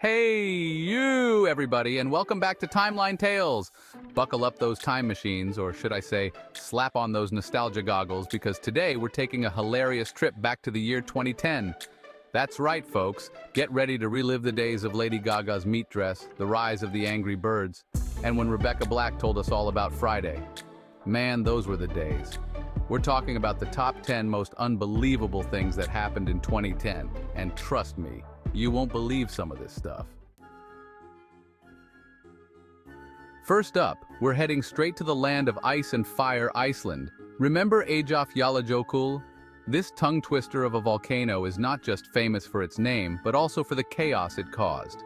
Hey, you, everybody, and welcome back to Timeline Tales. Buckle up those time machines, or should I say, slap on those nostalgia goggles, because today we're taking a hilarious trip back to the year 2010. That's right, folks. Get ready to relive the days of Lady Gaga's meat dress, the rise of the Angry Birds, and when Rebecca Black told us all about Friday. Man, those were the days. We're talking about the top 10 most unbelievable things that happened in 2010, and trust me, you won't believe some of this stuff. First up, we're heading straight to the land of ice and fire, Iceland. Remember Eyjafjallajökull? This tongue twister of a volcano is not just famous for its name, but also for the chaos it caused.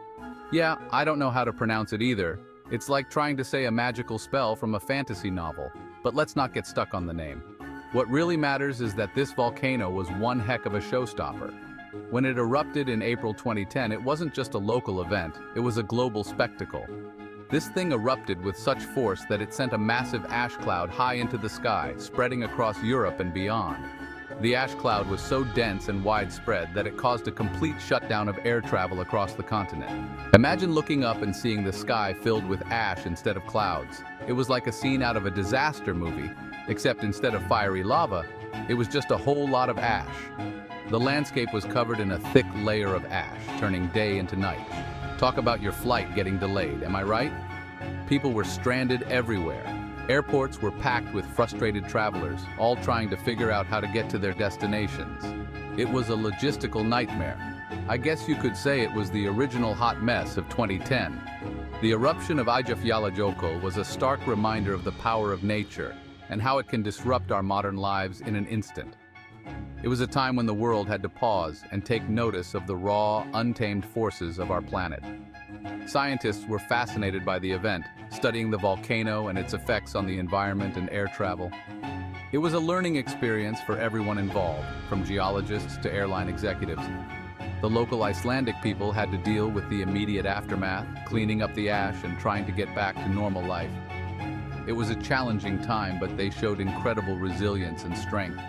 Yeah, I don't know how to pronounce it either. It's like trying to say a magical spell from a fantasy novel, but let's not get stuck on the name. What really matters is that this volcano was one heck of a showstopper. When it erupted in April 2010, it wasn't just a local event, it was a global spectacle. This thing erupted with such force that it sent a massive ash cloud high into the sky, spreading across Europe and beyond. The ash cloud was so dense and widespread that it caused a complete shutdown of air travel across the continent. Imagine looking up and seeing the sky filled with ash instead of clouds. It was like a scene out of a disaster movie, except instead of fiery lava, it was just a whole lot of ash. The landscape was covered in a thick layer of ash, turning day into night. Talk about your flight getting delayed, am I right? People were stranded everywhere. Airports were packed with frustrated travelers, all trying to figure out how to get to their destinations. It was a logistical nightmare. I guess you could say it was the original hot mess of 2010. The eruption of Eyjafjallajökull was a stark reminder of the power of nature and how it can disrupt our modern lives in an instant. It was a time when the world had to pause and take notice of the raw, untamed forces of our planet. Scientists were fascinated by the event, studying the volcano and its effects on the environment and air travel. It was a learning experience for everyone involved, from geologists to airline executives. The local Icelandic people had to deal with the immediate aftermath, cleaning up the ash and trying to get back to normal life. It was a challenging time, but they showed incredible resilience and strength.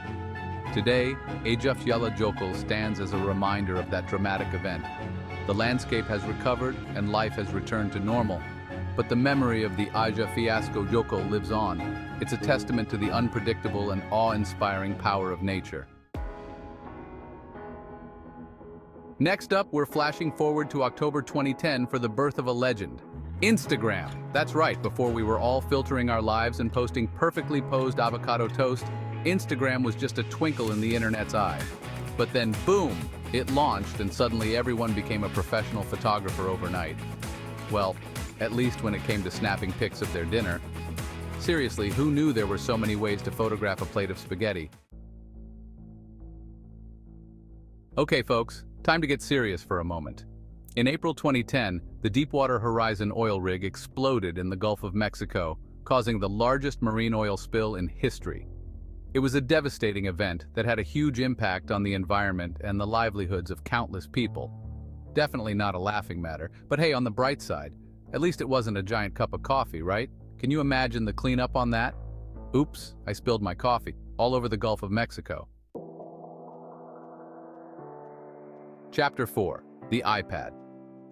Today, Eyjafjallajökull stands as a reminder of that dramatic event. The landscape has recovered and life has returned to normal, but the memory of the Eyjafjallajökull lives on. It's a testament to the unpredictable and awe-inspiring power of nature. Next up, we're flashing forward to October 2010 for the birth of a legend. Instagram. That's right, before we were all filtering our lives and posting perfectly posed avocado toast, Instagram was just a twinkle in the internet's eye. But then, boom, it launched and suddenly everyone became a professional photographer overnight. Well, at least when it came to snapping pics of their dinner. Seriously, who knew there were so many ways to photograph a plate of spaghetti? Okay, folks, time to get serious for a moment. In April 2010, the Deepwater Horizon oil rig exploded in the Gulf of Mexico, causing the largest marine oil spill in history. It was a devastating event that had a huge impact on the environment and the livelihoods of countless people. Definitely not a laughing matter, but hey, on the bright side, at least it wasn't a giant cup of coffee, right? Can you imagine the cleanup on that? Oops, I spilled my coffee all over the Gulf of Mexico. Chapter 4. The iPad.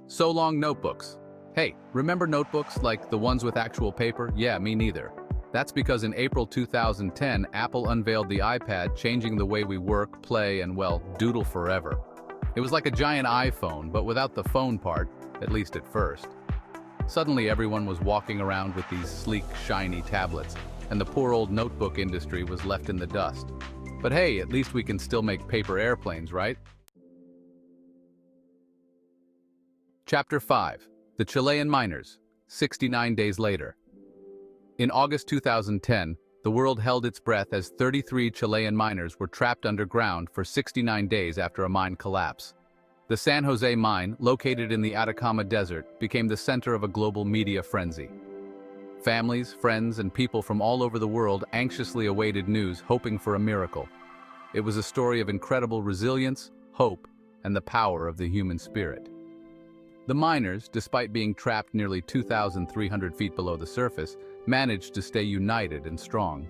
So long notebooks. Hey, remember notebooks like the ones with actual paper? Yeah, me neither. That's because in April 2010, Apple unveiled the iPad, changing the way we work, play, and, well, doodle forever. It was like a giant iPhone, but without the phone part, at least at first. Suddenly everyone was walking around with these sleek, shiny tablets, and the poor old notebook industry was left in the dust. But hey, at least we can still make paper airplanes, right? Chapter 5. The Chilean Miners, 69 days later. In August 2010, the world held its breath as 33 Chilean miners were trapped underground for 69 days after a mine collapse. The San Jose mine, located in the Atacama Desert, became the center of a global media frenzy. Families, friends, and people from all over the world anxiously awaited news, hoping for a miracle. It was a story of incredible resilience, hope, and the power of the human spirit. The miners, despite being trapped nearly 2,300 feet below the surface, managed to stay united and strong.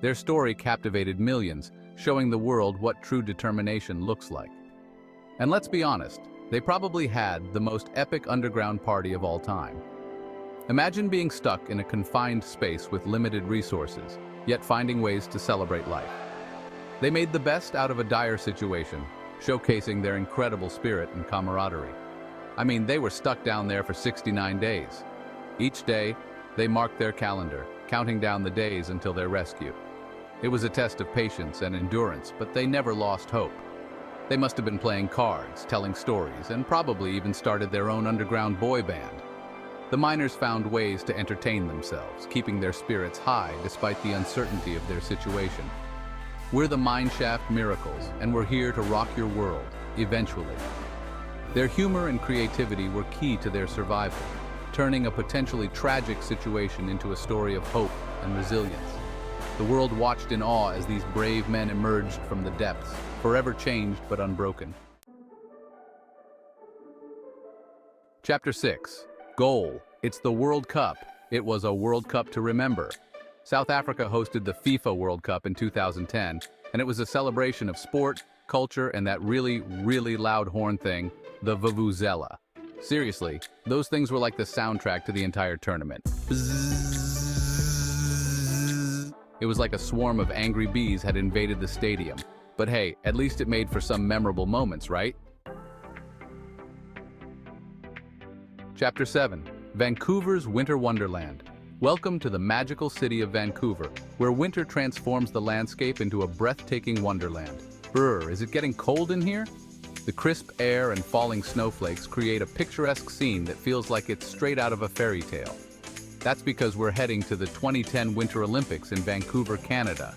Their story captivated millions, showing the world what true determination looks like. And let's be honest, They probably had the most epic underground party of all time. Imagine being stuck in a confined space with limited resources, yet finding ways to celebrate life. They made the best out of a dire situation, showcasing their incredible spirit and camaraderie. I mean, they were stuck down there for 69 days. Each day, they marked their calendar, counting down the days until their rescue. It was a test of patience and endurance, but they never lost hope. They must have been playing cards, telling stories, and probably even started their own underground boy band. The miners found ways to entertain themselves, keeping their spirits high despite the uncertainty of their situation. We're the Mineshaft Miracles, and we're here to rock your world, eventually. Their humor and creativity were key to their survival, turning a potentially tragic situation into a story of hope and resilience. The world watched in awe as these brave men emerged from the depths, forever changed but unbroken. Chapter 6. Goal. It's the World Cup. It was a World Cup to remember. South Africa hosted the FIFA World Cup in 2010, and it was a celebration of sport, culture, and that really, really loud horn thing, the vuvuzela. Seriously, those things were like the soundtrack to the entire tournament. It was like a swarm of angry bees had invaded the stadium. But hey, at least it made for some memorable moments, right? Chapter 7. Vancouver's Winter Wonderland. Welcome to the magical city of Vancouver, where winter transforms the landscape into a breathtaking wonderland. Brr, is it getting cold in here? The crisp air and falling snowflakes create a picturesque scene that feels like it's straight out of a fairy tale. That's because we're heading to the 2010 Winter Olympics in Vancouver, Canada.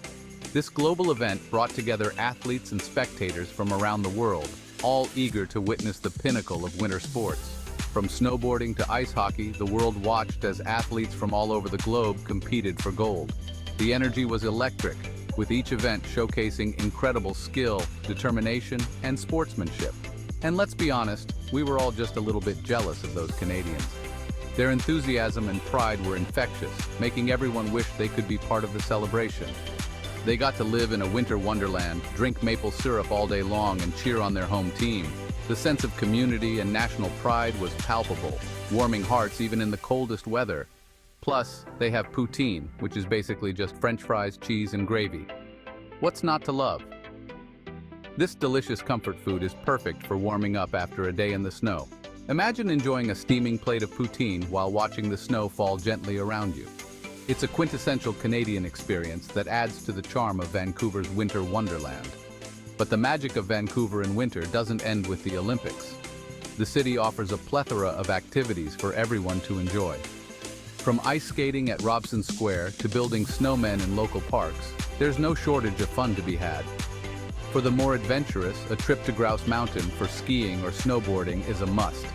This global event brought together athletes and spectators from around the world, all eager to witness the pinnacle of winter sports. From snowboarding to ice hockey, the world watched as athletes from all over the globe competed for gold. The energy was electric, with each event showcasing incredible skill, determination, and sportsmanship. And let's be honest, we were all just a little bit jealous of those Canadians. Their enthusiasm and pride were infectious, making everyone wish they could be part of the celebration. They got to live in a winter wonderland, drink maple syrup all day long, and cheer on their home team. The sense of community and national pride was palpable, warming hearts even in the coldest weather. Plus, they have poutine, which is basically just French fries, cheese, and gravy. What's not to love? This delicious comfort food is perfect for warming up after a day in the snow. Imagine enjoying a steaming plate of poutine while watching the snow fall gently around you. It's a quintessential Canadian experience that adds to the charm of Vancouver's winter wonderland. But the magic of Vancouver in winter doesn't end with the Olympics. The city offers a plethora of activities for everyone to enjoy. From ice skating at Robson Square to building snowmen in local parks, there's no shortage of fun to be had. For the more adventurous, a trip to Grouse Mountain for skiing or snowboarding is a must.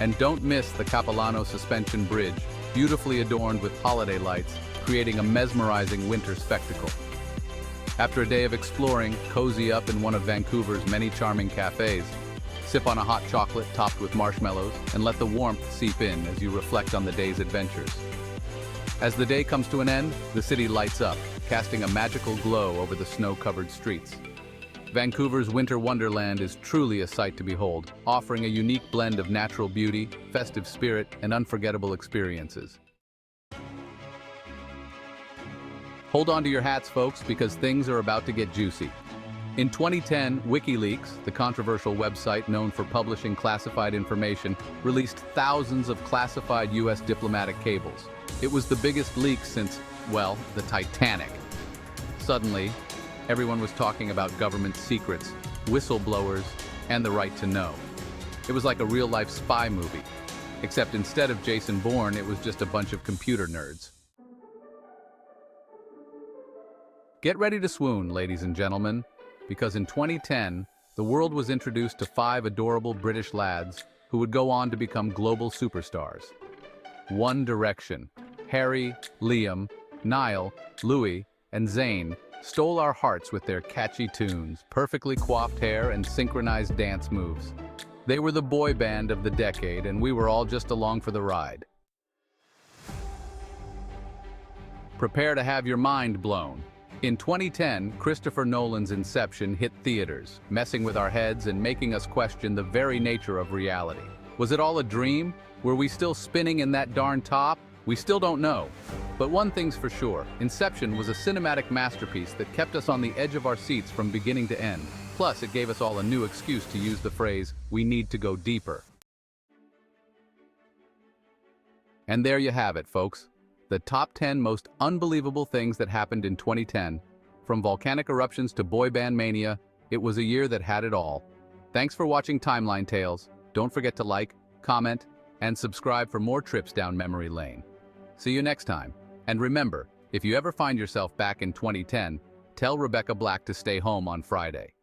And don't miss the Capilano Suspension Bridge, beautifully adorned with holiday lights, creating a mesmerizing winter spectacle. After a day of exploring, cozy up in one of Vancouver's many charming cafes. Sip on a hot chocolate topped with marshmallows and let the warmth seep in as you reflect on the day's adventures. As the day comes to an end, the city lights up, casting a magical glow over the snow-covered streets. Vancouver's winter wonderland is truly a sight to behold, offering a unique blend of natural beauty, festive spirit, and unforgettable experiences. Hold on to your hats, folks, because things are about to get juicy. In 2010, WikiLeaks, the controversial website known for publishing classified information, released thousands of classified U.S. diplomatic cables. It was the biggest leak since, well, the Titanic. Suddenly, everyone was talking about government secrets, whistleblowers, and the right to know. It was like a real-life spy movie, except instead of Jason Bourne, it was just a bunch of computer nerds. Get ready to swoon, ladies and gentlemen, because in 2010, the world was introduced to 5 adorable British lads who would go on to become global superstars. One Direction. Harry, Liam, Niall, Louis, and Zayn stole our hearts with their catchy tunes, perfectly coiffed hair, and synchronized dance moves. They were the boy band of the decade, and we were all just along for the ride. Prepare to have your mind blown. In 2010, Christopher Nolan's Inception hit theaters, messing with our heads and making us question the very nature of reality. Was it all a dream? Were we still spinning in that darn top? We still don't know. But one thing's for sure, Inception was a cinematic masterpiece that kept us on the edge of our seats from beginning to end. Plus, it gave us all a new excuse to use the phrase, "We need to go deeper." And there you have it, folks. The top 10 most unbelievable things that happened in 2010. From volcanic eruptions to boy band mania, it was a year that had it all. Thanks for watching Timeline Tales. Don't forget to like, comment, and subscribe for more trips down memory lane. See you next time. And remember, if you ever find yourself back in 2010, tell Rebecca Black to stay home on Friday.